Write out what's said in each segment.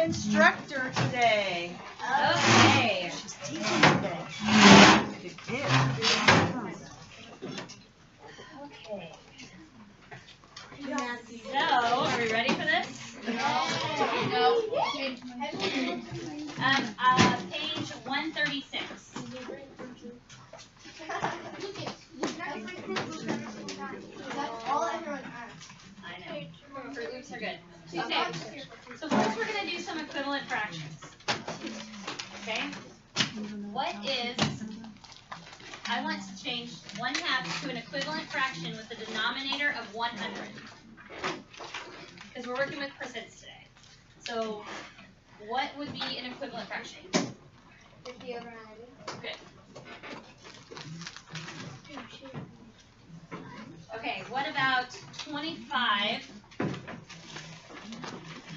instructor today. Okay. She's teaching today. Okay. So, are we ready for this? No. Page 136. I know. Fruit Loops are good. Okay. So first we're going to do some equivalent fractions. Okay? What is, I want to change 1/2 to an equivalent fraction with the denominator of 100. Because we're working with percents today. So what would be an equivalent fraction? 50 over 90. Good. Okay, what about 25?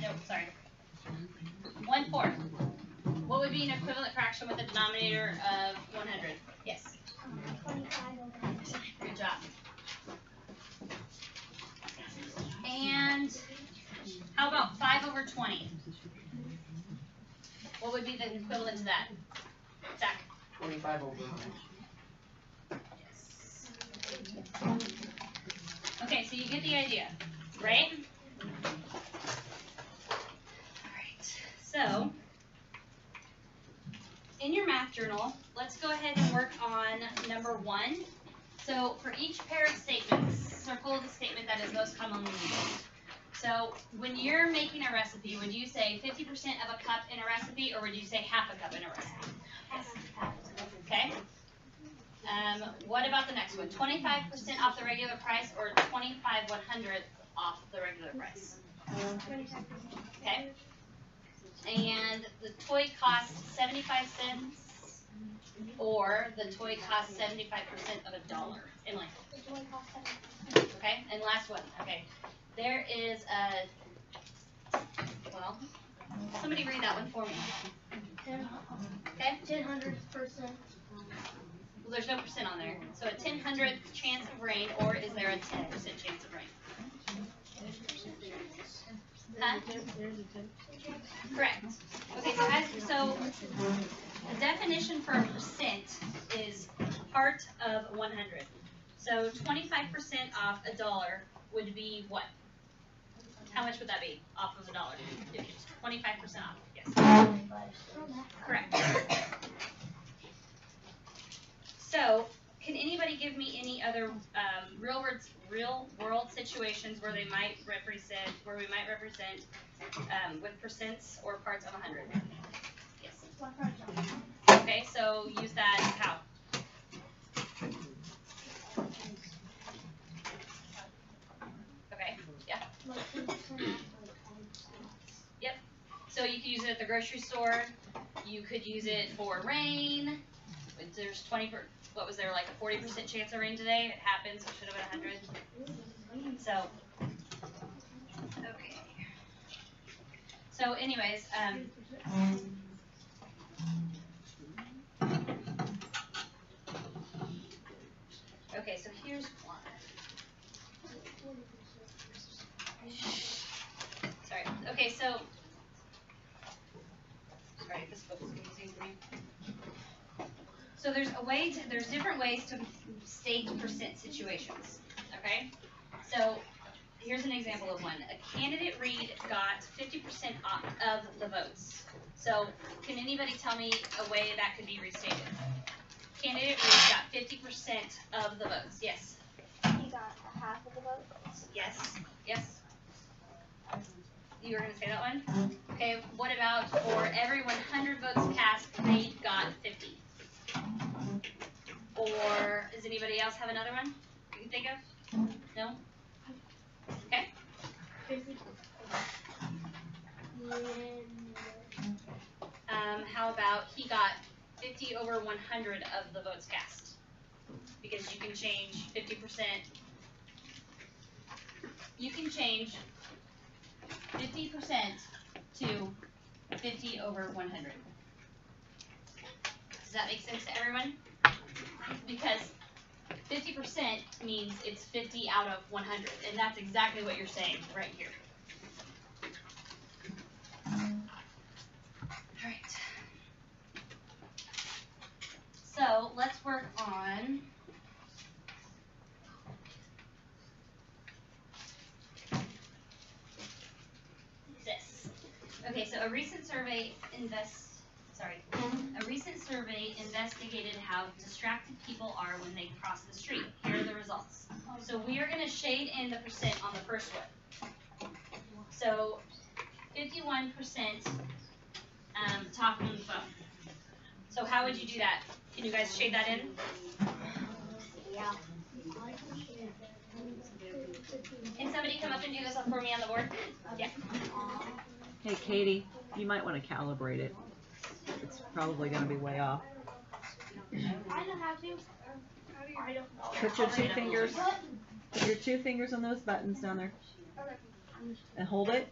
No, sorry. 1/4. What would be an equivalent fraction with a denominator of 100? Yes. 25 over 90. Good job. And how about 5 over 20? What would be the equivalent to that? Zach? 25 over 9. Okay, so you get the idea, right? Alright, so in your math journal, let's go ahead and work on number 1. So for each pair of statements, circle the statement that is most commonly used. So when you're making a recipe, would you say 50% of a cup in a recipe, or would you say half a cup in a recipe? Okay. What about the next one? 25% off the regular price, or 25/100 off the regular price? 25%. Okay. And the toy costs 75 cents, or the toy costs 75% of $1. Emily. The toy costs 7. Okay. And last one. Okay. There is a, well, somebody read that one for me. 10. Okay. 10/100%. Well, there's no percent on there. So a 10/100th chance of rain, or is there a 10% chance of rain? Huh? Correct. Okay, so the definition for a percent is part of 100. So 25% off $1 would be what? How much would that be off of $1? If it's 25% off, yes. Correct. So, can anybody give me any other real world situations where we might represent with percents or parts of 100? Yes. Okay, so use that how? Okay, yeah. Yep. So you could use it at the grocery store. You could use it for rain. There's what was there, like a 40% chance of rain today? It happened, so it should have been 100. So, okay. So anyways, okay, so here's one. Sorry. Okay, so, sorry, this book is confusing for me. So there's different ways to state percent situations, okay? So here's an example of one. A candidate Reed got 50% off of the votes. So can anybody tell me a way that could be restated? Candidate Reed got 50% of the votes. Yes? He got half of the votes. Yes? Yes? You were going to say that one? Okay, what about for every 100 votes cast, Reed got 50? Or does anybody else have another one you can think of? No? Okay. How about he got 50 over 100 of the votes cast? Because you can change 50%. You can change 50% to 50 over 100. Does that make sense to everyone? Because 50% means it's 50 out of 100, and that's exactly what you're saying right here. Okay, so a recent survey investigated how distracted people are when they cross the street. Here are the results. So we are going to shade in the percent on the first one. So 51% talking on the phone. So how would you do that? Can you guys shade that in? Yeah. Can somebody come up and do this for me on the board? Yeah. Hey, Katie, you might want to calibrate it. It's probably going to be way off. I know how to. I don't know. Put your two fingers on those buttons down there and hold it.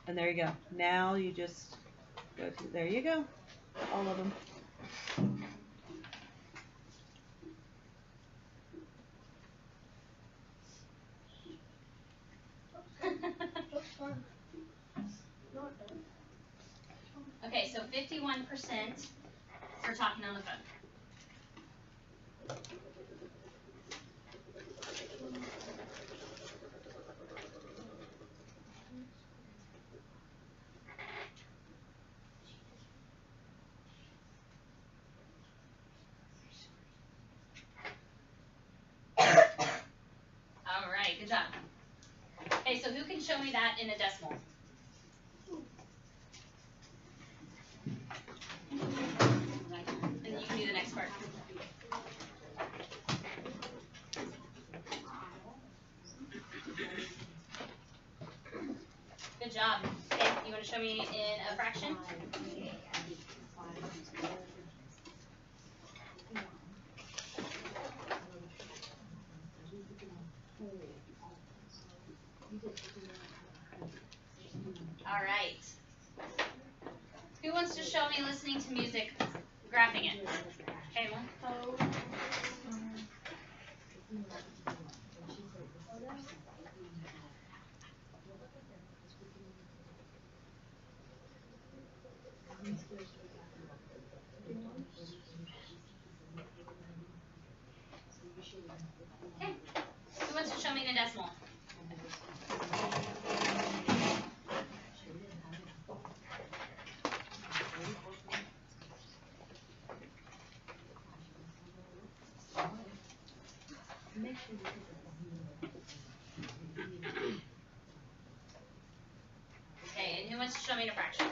And there you go. Now you just go to, there you go. All of them. Okay, so 51% for talking on the phone. All right, good job. Okay, so who can show me that in a decimal? And you can do the next part. Good job. Okay, you want to show me in a fraction? All right. Who wants to show me listening to music, graphing it? Kayla? Okay. Who wants to show me in a decimal? Okay, and who wants to show me in a fraction?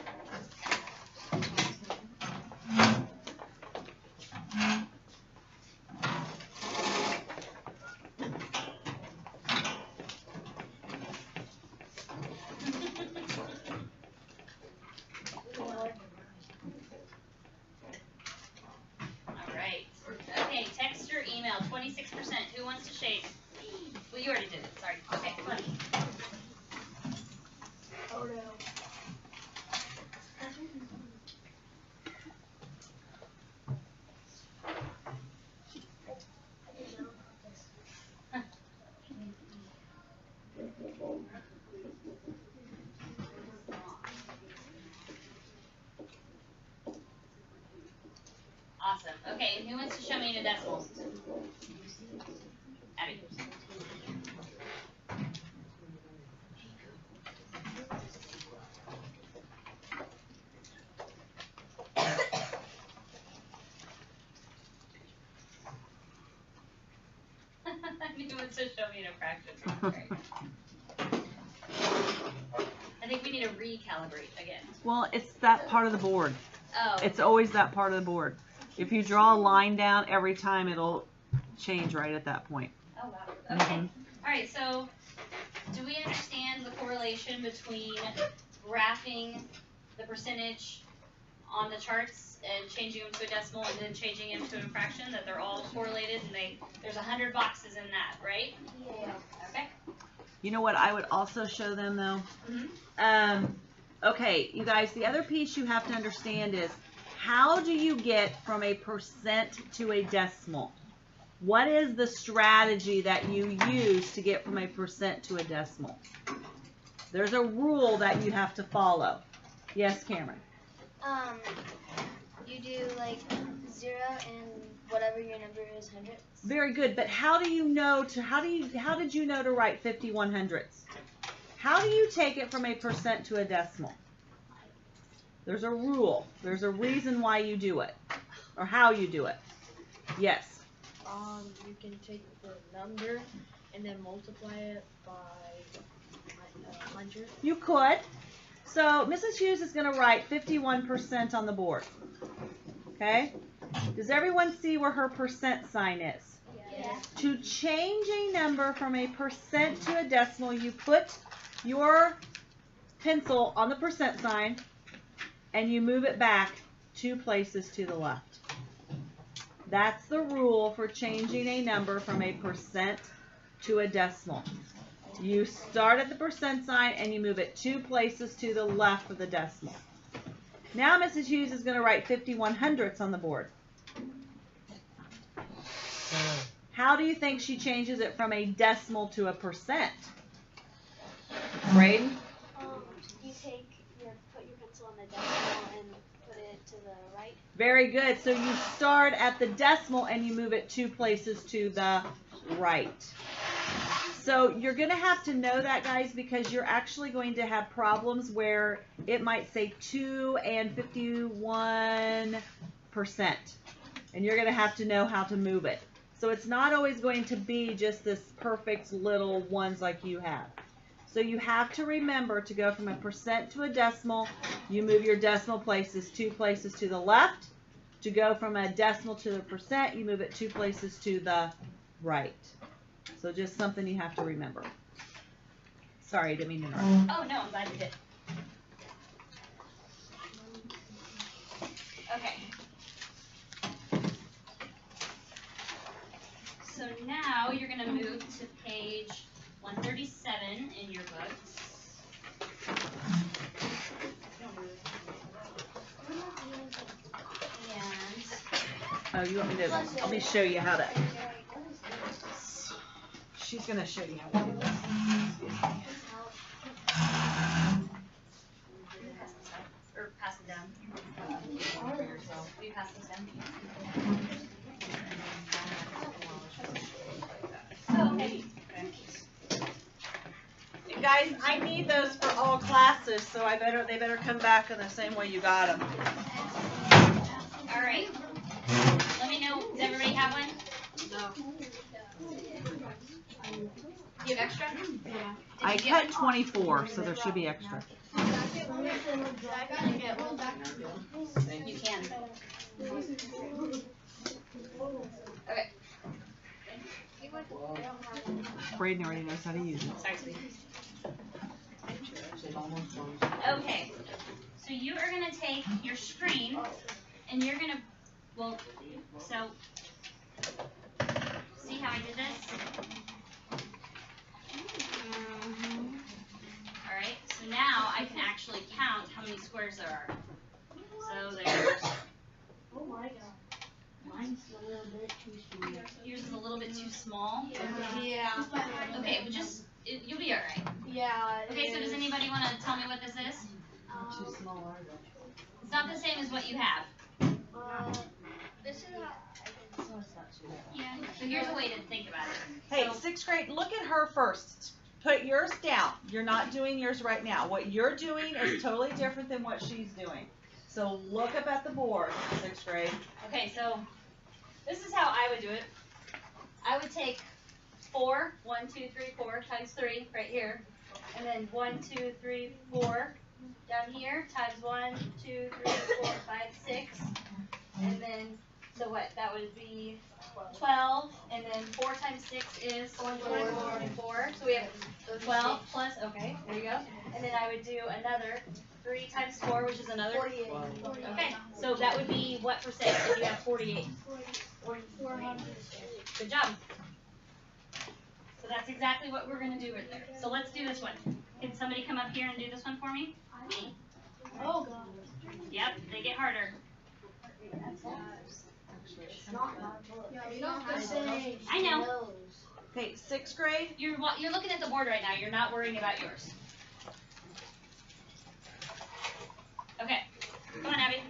All right. Okay, text or email, 26%. Who wants to shade? Well, you already did it. Sorry. Okay, come on. Oh no. Awesome. Okay, and who wants to show me in a decimal? Abby. Who wants to show me in a fraction? Great. I think we need to recalibrate again. Well, it's that part of the board. Oh. It's always that part of the board. If you draw a line down every time, it'll change right at that point. Oh, wow. Okay. All right, so do we understand the correlation between graphing the percentage on the charts and changing them to a decimal and then changing them to a fraction, that they're all correlated and there's 100 boxes in that, right? Yeah. Okay. You know what I would also show them though? Mm-hmm. Okay, you guys, the other piece you have to understand is how do you get from a percent to a decimal? What is the strategy that you use to get from a percent to a decimal? There's a rule that you have to follow. Yes, Cameron? You do like 0 and whatever your number is, hundredths. Very good, but how do you know how did you know to write 51 hundredths? How do you take it from a percent to a decimal? There's a rule. There's a reason why you do it, or how you do it. Yes. You can take the number and then multiply it by 100. You could. So Mrs. Hughes is going to write 51% on the board. Okay? Does everyone see where her percent sign is? Yeah. To change a number from a percent to a decimal, you put your pencil on the percent sign and you move it back 2 places to the left. That's the rule for changing a number from a percent to a decimal. You start at the percent sign and you move it 2 places to the left of the decimal. Now Mrs. Hughes is going to write 51/100ths on the board. How do you think she changes it from a decimal to a percent? Braden? You put your pencil on the decimal and put it to the right. Very good. So you start at the decimal and you move it 2 places to the right. So you're going to have to know that, guys, because you're actually going to have problems where it might say 2 and 51%. And you're going to have to know how to move it. So it's not always going to be just this perfect little ones like you have. So you have to remember to go from a percent to a decimal. You move your decimal places 2 places to the left. To go from a decimal to the percent, you move it 2 places to the right. So just something you have to remember. Sorry, didn't mean to interrupt. Oh, no, I'm glad you did. Okay. So now you're going to move to page 137 in your books. And Oh, you want me to? Let me show you how to. She's going to show you how to do this. or pass it down. Will you pass this down? Oh, okay. Guys, I need those for all classes, so they better come back in the same way you got them. All right. Let me know. Does everybody have one? You have extra? I cut 24, so there should be extra. You can. Okay. Braden already knows how to use it. Sorry, sweetie. Okay. So you are going to take your screen and you're going to, well, so, see how I did this? All right. So now I can actually count how many squares there are. So there's, Oh my god. Mine's a little bit too small. yours is a little bit too small. Yeah. Okay, well you'll be all right. Yeah. Okay, so does anybody want to tell me what this is? Too small, are It's not the same as what you have. This is how. Yeah. So here's a way to think about it. Hey, So- 6th grade, look at her first. Put yours down. You're not doing yours right now. What you're doing is totally different than what she's doing. So look up at the board, 6th grade. Okay, so this is how I would do it. I would take 4, 1, 2, 3, 4 times 3 right here, and then 1, 2, 3, 4 down here times 1, 2, 3, 4, 5, 6, and then so what? That would be 12, and then 4 times 6 is 24. So we have 12 plus. Okay, there you go. And then I would do another 3 times 4, which is another 48. Okay, so that would be what percent if you have 48? 400. Good job. So that's exactly what we're going to do right there. So let's do this one. Can somebody come up here and do this one for me? Me. Oh god. Yep, they get harder. Yeah, you don't have to say. I know. Okay, 6th grade. You're looking at the board right now. You're not worrying about yours. Okay. Come on, Abby.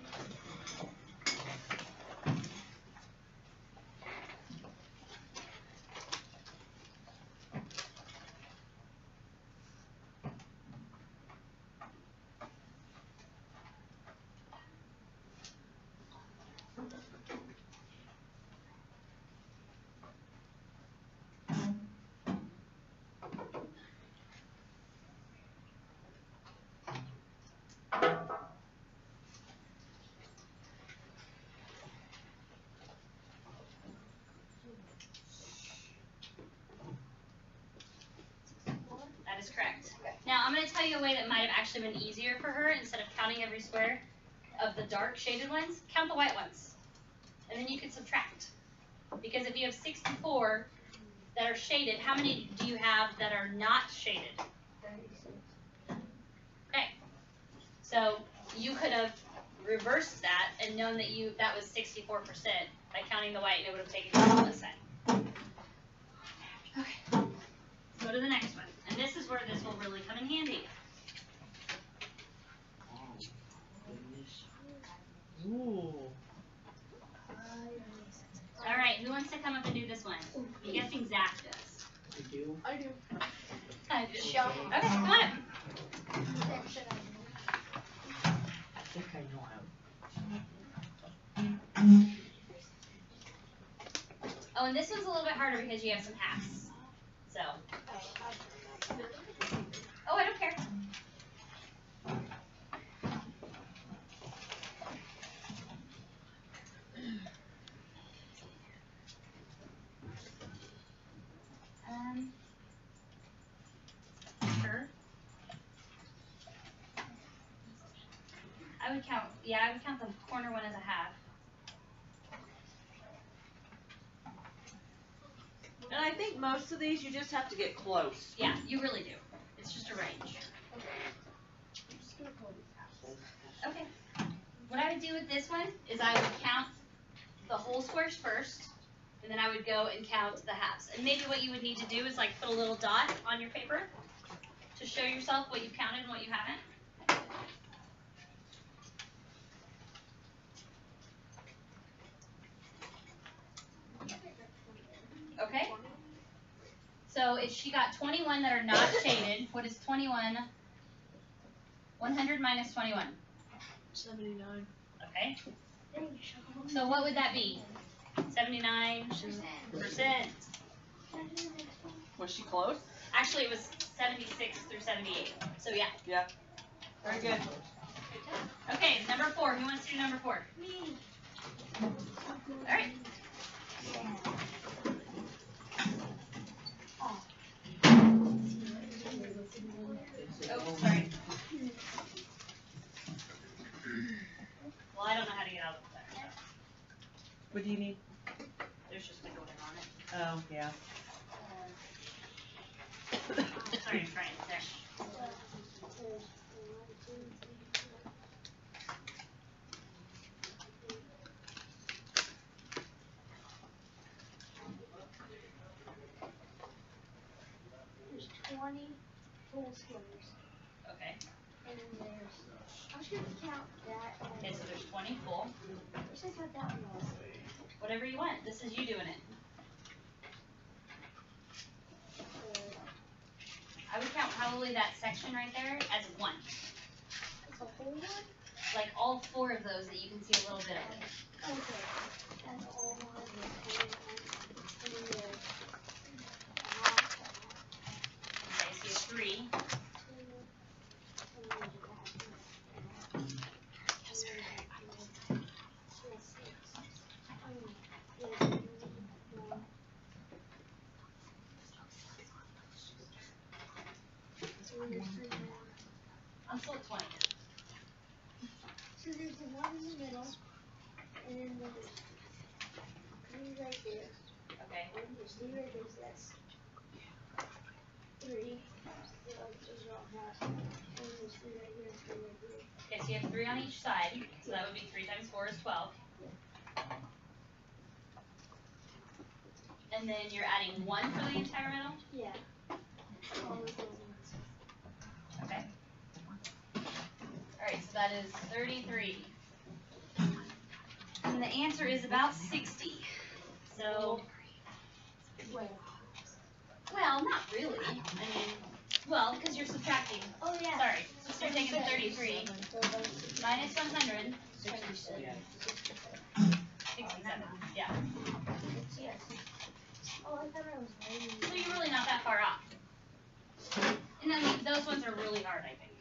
is correct. Now, I'm going to tell you a way that might have actually been easier for her. Instead of counting every square of the dark shaded ones, count the white ones. And then you can subtract. Because if you have 64 that are shaded, how many do you have that are not shaded? 36. Okay. So you could have reversed that and known that that was 64% by counting the white, and it would have taken you on this side. Okay. Let's go to the next one. And this is where this will really come in handy. Ooh. All right, who wants to come up and do this one? I'm guessing Zach does. I do. I do. I do. Show. Okay, come on up. I think I know how. Oh, and this one's a little bit harder because you have some halves. So. Oh, I don't care. Sure. I would count the corner one as a half. And I think most of these you just have to get close. Yeah, you really do. It's just a range. Okay. What I would do with this one is I would count the whole squares first, and then I would go and count the halves. And maybe what you would need to do is like put a little dot on your paper to show yourself what you've counted and what you haven't. Okay? So if she got 21 that are not shaded, what is 21? 100 minus 21. 79. Okay? So what would that be? 79%. Was she close? Actually, it was 76 through 78. So yeah. Yeah. Very good. Okay, number 4. Who wants to do number 4? Me. All right. Oh, sorry. Well, I don't know how to get out of that. What do you need? There's just wiggle in on it. Oh, yeah. Sorry, I'm trying. There. There's 20 full squares. Okay. And then there's, I'm just going to count that. Okay, so there's 20 full. I'm just going to count that one off. Whatever you want. This is you doing it. I would count probably that section right there as 1. It's a whole one? Like all 4 of those that you can see a little bit of it. Okay. That's all one. And then there's Okay, so you have 3. I'm still at 20. So there's the one in the middle, and then there's 3 right there. Okay. And there's 3 right there, so that's 3. So those are all half. And there's 3 right here and 3 right here. Okay, so you have 3 on each side. So that would be 3 times 4 is 12. And then you're adding 1 for the entire middle? Yeah. All of those ones. Okay. Alright, so that is 33. And the answer is about 60. So, well, not really. I mean, well, because you're subtracting. Oh, yeah. Sorry. So you're taking 33 minus 100. 67. Yeah. Yes. Oh, I thought I was writing. So you're really not that far off. And I mean, those ones are really hard, I think.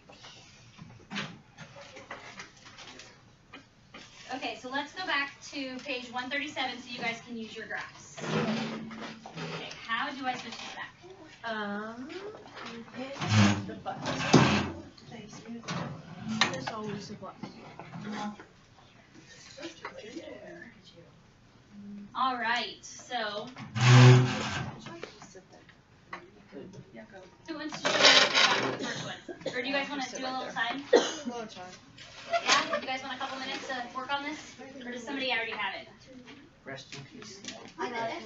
Okay, so let's go back to page 137 so you guys can use your graphs. Okay, how do I switch to that? You hit the button. There's always a button. All right, so who wants to show me what they got for the first one? Or do you guys want to do a little time? Yeah? You guys want a couple minutes to work on this? Or does somebody already have it? Rest in peace. I got it.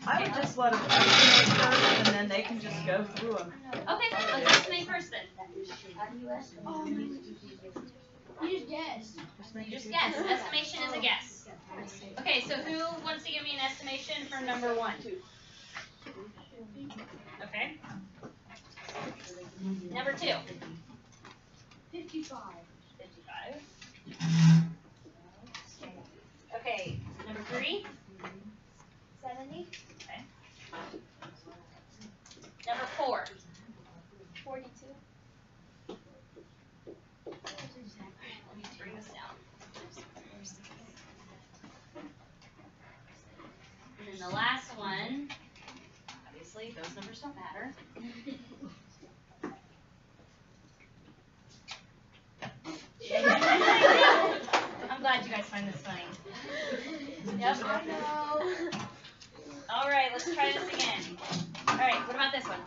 I would just let them estimate first, and then they can just go through them. Okay, let's estimate first then. You just guess. You just guess. Estimation is a guess. Okay, so who wants to give me an estimation for number 1? Okay. Number 2. 55. 55. Okay, number 3. 70. Okay. Number 4. 42. Let me bring this down. And then the last one, obviously those numbers don't matter. I'm glad you guys find this funny. Yep. I know. All right, let's try this again. All right, what about this one?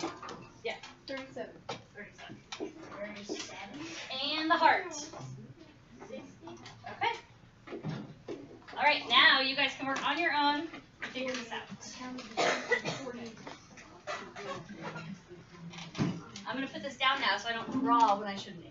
37. 37. And the heart. 60. Okay. All right, now you guys can work on your own and figure this out. I'm going to put this down now so I don't draw when I shouldn't.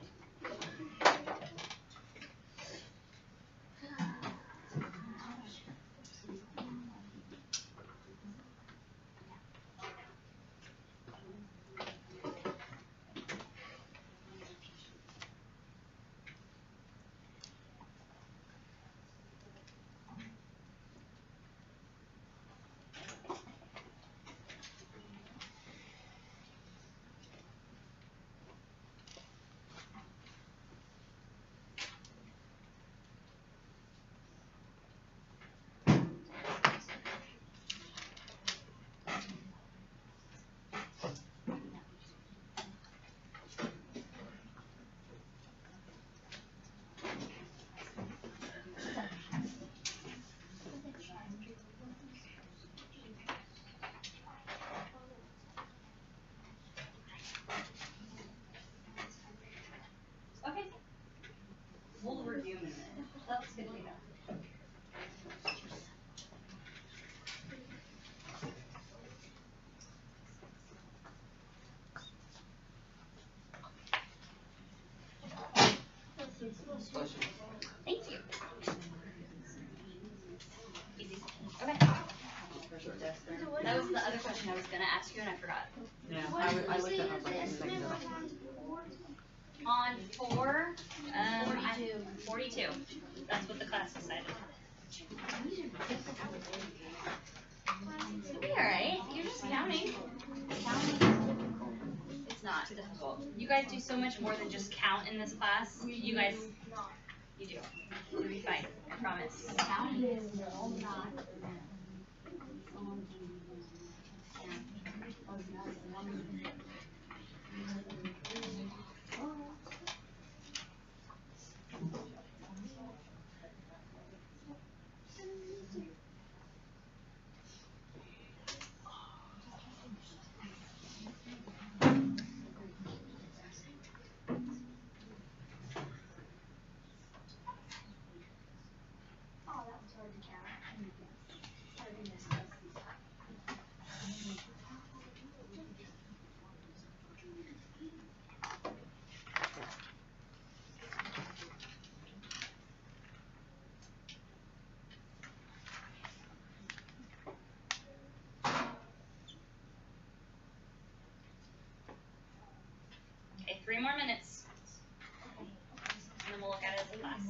Okay. We'll review in a minute. That's good to know. Thank you. Easy. Okay. That was the other question I was going to ask you and I forgot. Yeah, What I did you looked say at the my estimate was on 4? On 4, 42. 42. That's what the class decided. You'll be alright. You're just counting. It's not difficult. You guys do so much more than just count in this class. You guys, you do. You'll be fine. I promise. Counting is not. Oh, that was hard to count. Hard to miss that. Okay, 3 more minutes. And then we'll look at it as a class.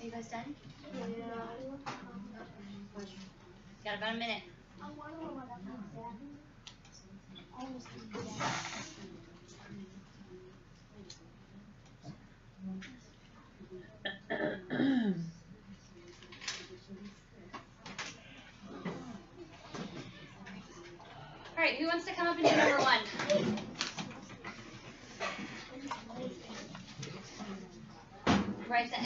you guys done? Yeah. Got about a minute. I wonder what I'm doing. I almost did that. All right, who wants to come up and do number 1? Right, the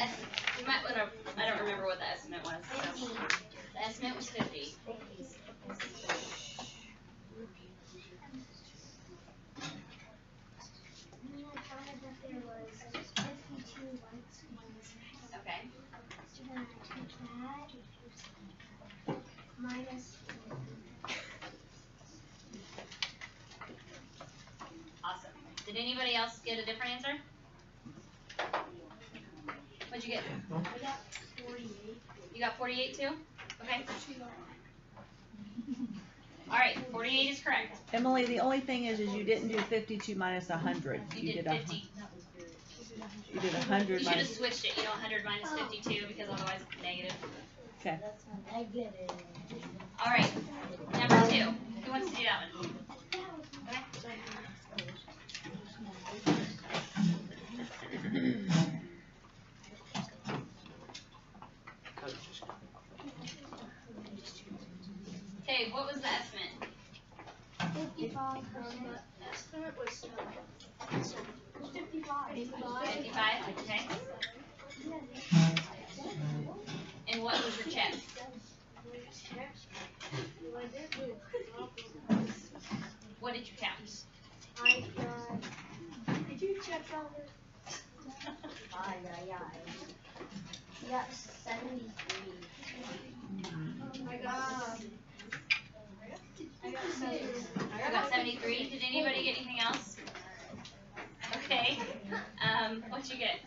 you might want to, I don't remember what the estimate was. So. The estimate was 50. Okay. Minus. Awesome. Did anybody else get a different answer? What'd you get? I got 48. You got 48 too? Okay. All right, 48 is correct. Emily, the only thing is you didn't do 52 minus 100. You did 50. You did You 100 should have minus. switched it. You know, 100 minus 52 because otherwise it's negative. Okay. I get it. All right, number 2. Who wants to do that one? Okay, what was the estimate? 55. Estimate was 55. 55, okay. And what was your check? What did you count? I got. Did you check all this? You got 73. I got 73. I got 73. Did anybody get anything else? Okay. What'd you get?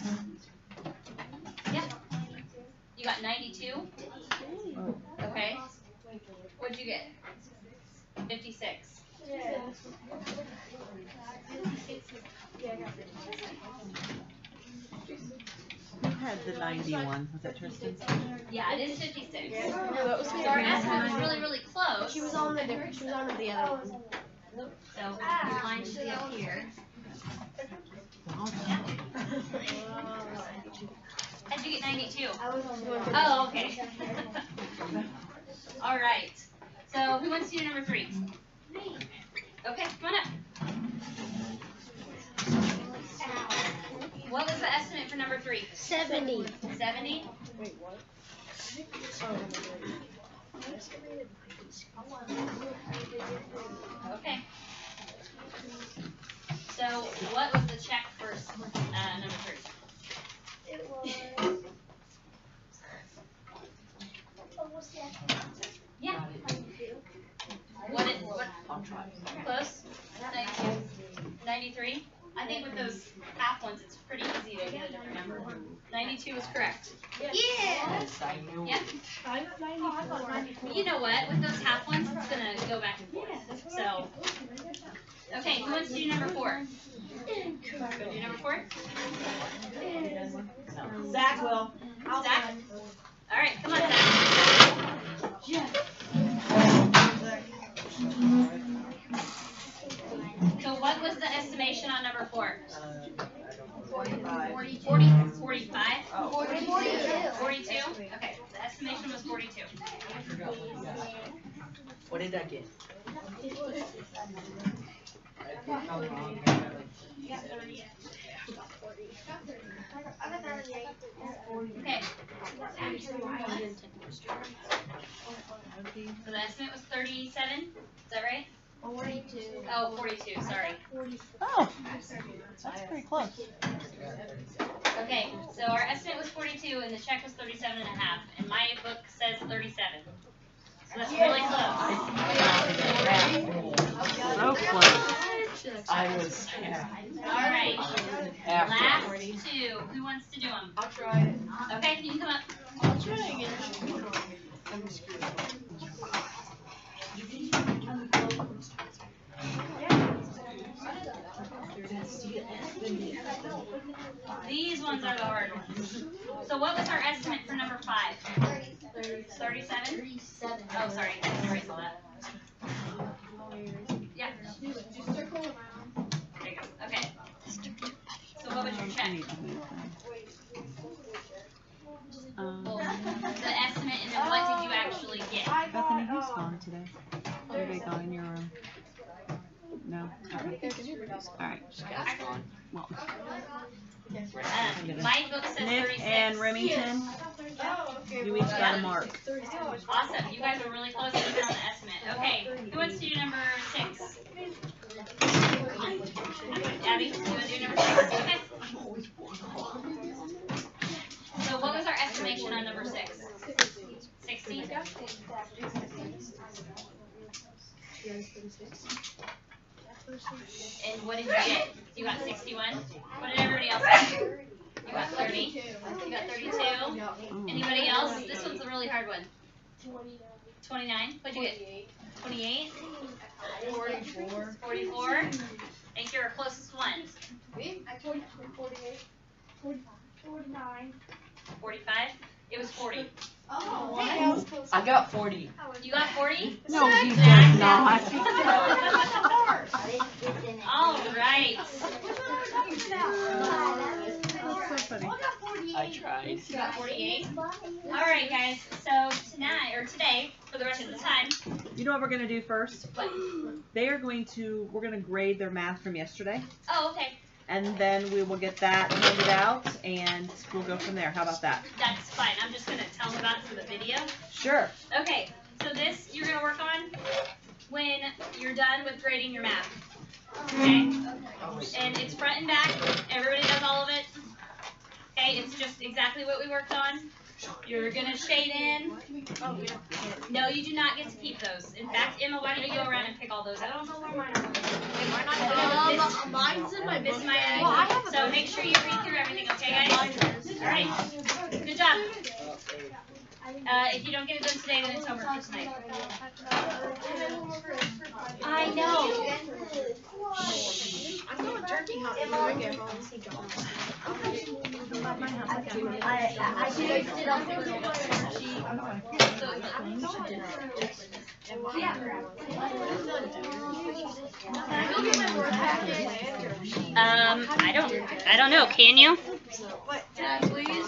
Yeah. You got 92? Okay. What'd you get? 56. Yeah. 56. Yeah, I got 56. Who had the 91? Was that Tristan? Yeah, it is 56. that was So our estimate was really, really close. She was on the other one. So your line should be up here. How'd you get 92? I was on the Oh, okay. All right. So who wants to do number 3? Okay, come on up. What was the estimate for number 3? 70. 70? Wait, what? Okay. So what was the check for number 3? It was. What's the actual answer? Yeah. 92. What? I'll try. Close? 93? I think with those half ones, it's pretty easy to get a different number. 92 is correct. Yeah. Yes, I knew. Yeah? I got 94. You know what? With those half ones, it's going to go back and forth. So, okay, who wants to do number 4? Go do number 4? Zach will. Zach? All right, come on, Zach. So what was the estimation on number 4? 45. 45? Oh. 42? Okay, the estimation was 42. What did I get? I got 38. Okay. So the estimate was 37? Is that right? 42. Oh, 42, sorry. 44. Oh, that's pretty close. Okay, so our estimate was 42 and the check was 37 and a half, and my book says 37. So that's really close. So close. I was, All right, after. last 2. Who wants to do them? I'll try it. Okay, you can come up. I'll try again. I'm screwed. These ones are the hard ones. So what was our estimate for number 5? 37? Oh, sorry. I didn't erase all that. Yeah. Just circle around. There you go. Okay. So what was your check? I need to move them. The estimate, and then what did you actually get? Bethany, who's gone today? Everybody gone in your room? No? Okay. Alright. Well, My book says Nick 36. and Remington, you each got a mark. Awesome. You guys are really close even on the estimate. Okay. Who wants to do number 6? Abby, do you want to do number 6? Okay. So what was our estimation on number 6? 60? And what did you get? You got 61? What did everybody else get? You got 30? You got 32? Anybody else? This one's a really hard one. 29? What'd you get? 28? 44? I think you're our closest one. I told you 48. 49. 45? It was 40. Oh, I was close. I got 40. You got 40? No, you did Zach not. All right. That's so funny. I tried. You got 48? All right, guys. So tonight, or today, for the rest of the time, You know what we're gonna do first? what? We're gonna grade their math from yesterday, Oh, okay. and then we will get that handed out, and we'll go from there. How about that? That's fine. I'm just going to tell them about it for the video. Sure. Okay, so this you're going to work on when you're done with grading your math. Okay? And it's front and back. Everybody does all of it. Okay, it's just exactly what we worked on. You're going to shade in. No, you do not get to keep those. In fact, Emma, why don't you go around and pick all those up? I don't know where mine are. Mine's in my Miss book. Maya. Well, I have a So make sure you read through everything, okay, guys? All right. Good job. If you don't get it done today, then it's homework for tonight. I know. I'm going turkey hunting when I get home. I should sit on I don't know. Can you? Please.